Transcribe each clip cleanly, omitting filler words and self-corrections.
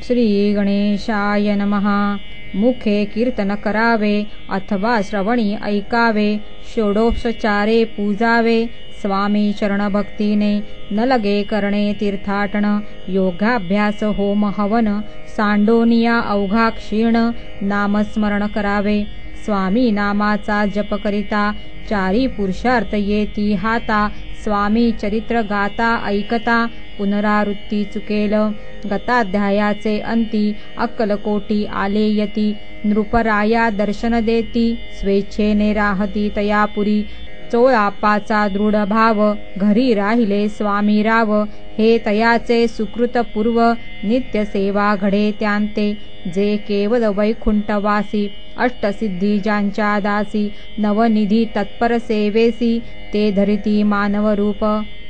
श्री गणेशाय नमः. मुखे कीर्तन करावे अथवा श्रवणी ऐकावे, षोडोपचारे पूजावे. स्वामी चरण भक्तीने न लगे करणे तीर्थाटन. योगाभ्यास होम हवन सांडोनिया अवघा क्षीण. नामस्मरण करावे स्वामी नामाचा जप करिता. चारी पुरुषार्थ येती हाता. स्वामी चरित्र गाता ऐकता. पुनरावृत्ती चुकेल गताध्यायाचे अंती. अक्कलकोटी आले यती. नृपराया दर्शन देती. स्वेच्छेने राहती तयापुरी. चोळाप्पाचा दृढ भाव घरी राहिले स्वामी राव. हे तयाचे सुकृत पूर्व नित्य सेवा घडे त्यांते. जे केवळ वैकुंठवासी अष्टसिद्धी ज्यांच्या दासी. नवनिधी तत्पर सेवेसी ते धरिती मानव रूप.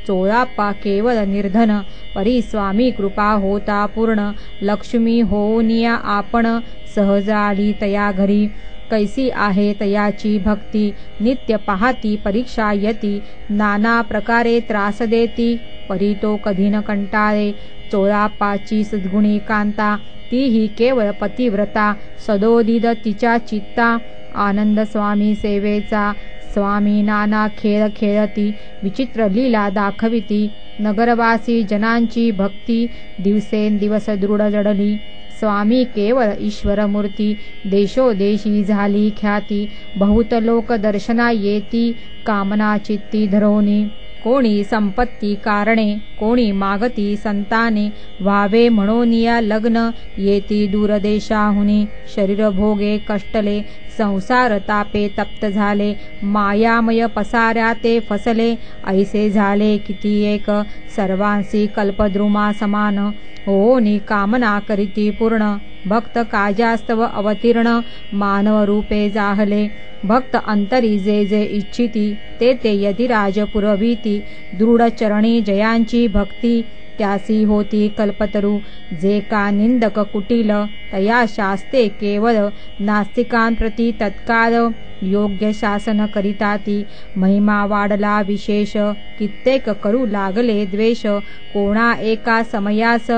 चोळाप्पा केवळ निर्धन परी स्वामी कृपा होता पूर्ण. लक्ष्मी होऊनिया आपण सहज आली तया घरी. कैसी आहे तयाची भक्ती नित्य पाहती परीक्षा यती. नाना प्रकारे त्रास देती परी तो कधी न कंटाळे. चोळाप्पाची सद्गुणी कांता तीही केवळ पतिव्रता. सदोदित तिच्या चित्ता आनंद स्वामी सेवेचा. स्वामी नाना खेळ खेळती विचित्र लीला दाखविती. नगरवासी जनांची भक्ती दिवसेंदिवस दृढ जडली. स्वामी केवळ ईश्वर मूर्ती देशोदेशी झाली ख्याती. बहुत लोक दर्शना येती कामना चित्ती धरवणी. कोणी संपत्ती कारणे कोणी मागती संताने. व्हावे म्हणूनिया लग्न येती दूरदेशाहुनी. शरीर भोगे कष्टले संसार तापे तप्त झाले. मायामय पसाऱ्या ते फसले. ऐसे झाले किती एक सर्वांसी कल्पद्रुमा समान. होनी कामना करीती पूर्ण भक्त काजास्तव अवतीर्ण. मानव रूपे जाहले भक्त अंतरी जे जे इच्छिती ते ते यतिराज पुरविती. दृढ चरणी जयांची भक्ती त्यासी होती कल्पतरू. जे का निंदक कुटील तया शास्ते केवळ. नास्तिकांप्रती तत्काळ योग्य शासन करिता ती. महिमा वाढला विशेष कित्येक करू लागले द्वेष. कोणा एका समयास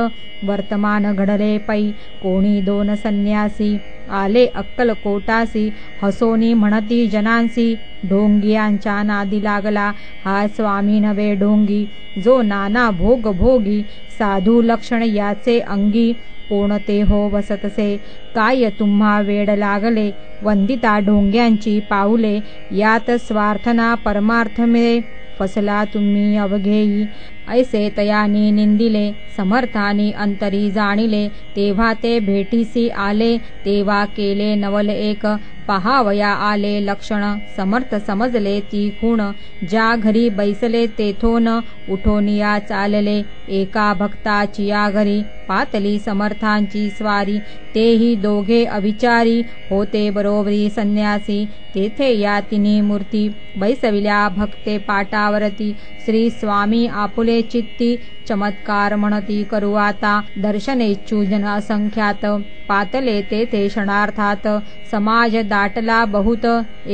वर्तमान घडले पै. कोणी दोन संन्यासी आले अक्कलकोटासी. हसोनी म्हणती जनांसी ढोंगियांच्या नादी लागला. हा स्वामी नवे ढोंगी जो नाना भोग भोगी. साधू लक्षण याचे अंगी कोणते हो वसतसे. काय तुम्हा वेड लागले वंदिता ढोंग्यांची पाऊले. यात स्वार्थना परमार्थ मिळे फसला तुम्ही अवघेयी. ऐसे तयानी निंदिले समर्थानी अंतरी जाणिले. तेव्हा ते भेटीसी आले तेव्हा केले नवल एक. पहावया आले लक्षण समर्थ समजले ती खूण. ज्या घरी बैसले तेथोन उठोनिया चालले. एका भक्ताची या घरी पातली समर्थांची स्वारी. तेही दोघे अविचारी होते बरोबरी संन्यासी. तेथे या तिन्ही मूर्ती बैसविल्या भक्ते पाटावरती. श्री स्वामी आपुले चित्ती चमत्कार म्हणती करू आता. दर्शनेच्छू जन असंख्यात पातले तेथे क्षणार्थात. समाज दाटला बहुत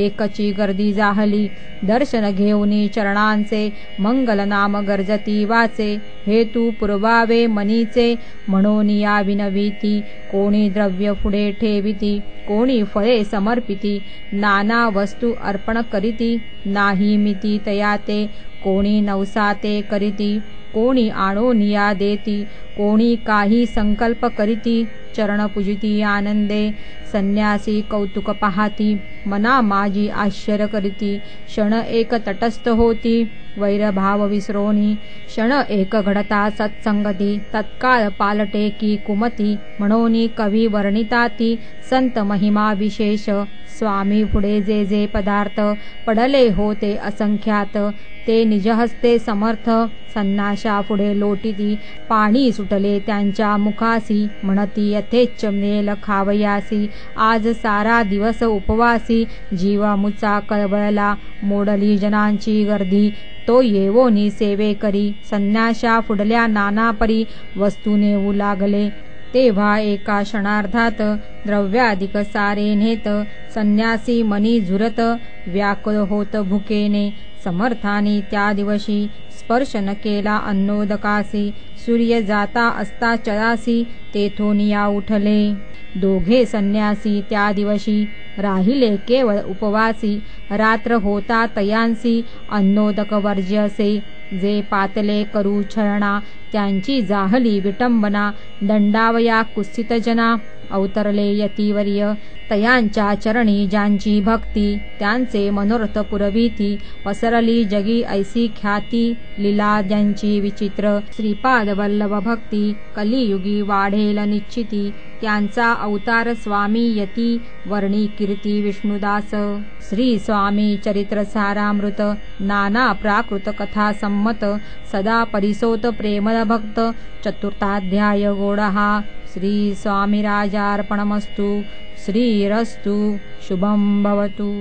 एकची गर्दी जाहली. दर्शन घेऊनी चरणांचे मंगल नाम गर्जती वाचे. हेतू पुरवावे मनीचे म्हणून या विनविती. कोणी द्रव्य पुढे ठेविती कोणी फळे समर्पिती. नाना वस्तू अर्पण करीती नाही मिती तयाते. कोणी नवसाते करीती कोणी आणोनिया देती. कोणी काही संकल्प करीती चरण पूजिती आनंदे. संन्यासी कौतुक पाहती मना माझी आश्चर्य करीती. क्षण एक तटस्थ होती वैरभाव विसरोनी. क्षण एक घडता सत्संगती तत्काळ पालटे की कुमती. म्हणून कवी वर्णिता ती संत महिमा विशेष. स्वामी पुढे जे जे पदार्थ पडले होते असंख्यात. ते निजहस्ते समर्थ संन्याशा पुढे लोटीती. पाणी सुटले त्यांच्या मुखासी म्हणती यथेच्छ मेल खावयासी. आज सारा दिवस उपवासी जीवा मुचा कळवळला. मोडली जनांची गर्दी तो येवोनी सेवे करी. संन्याशा फुडल्या नाना परी वस्तू नेऊ लागले. तेव्हा एका क्षणार्धात द्रव्याधिक सारे नेत. संन्यासी मनी झुरत व्याकुळ होत भुकेने समर्थानी त्या दिवशी स्पर्श न केला अन्नोदकासी सूर्य जाता असता चरासी तेथून या उठले दोघे संन्यासी त्या दिवशी राहिले केवळ उपवासी रात्र होता तयांसी अन्नोदक वर्ज्यसे जे पातले करू छळणा त्यांची जाहली विटंबना दंडावया कुत्सित जना अवतरले यतिवर्य तयांच्या चरणी ज्यांची भक्ती त्यांचे मनोरथ पुरविती पसरली जगी ऐसी ख्याती लीला ज्यांची विचित्र श्रीपाद वल्लभ भक्ती कलियुगी वाढेल निश्चिती त्यांचा अवतार स्वामी यती वर्णी कीर्ती विष्णुदास श्री स्वामी चरित्र सारामृत नाना प्राकृत कथा संमत सदा परिसोत प्रेमल भक्त चतुर्थाध्याय गोडहा श्री स्वामी राजार्पणमस्तु श्रीरस्तु शुभं भवतु।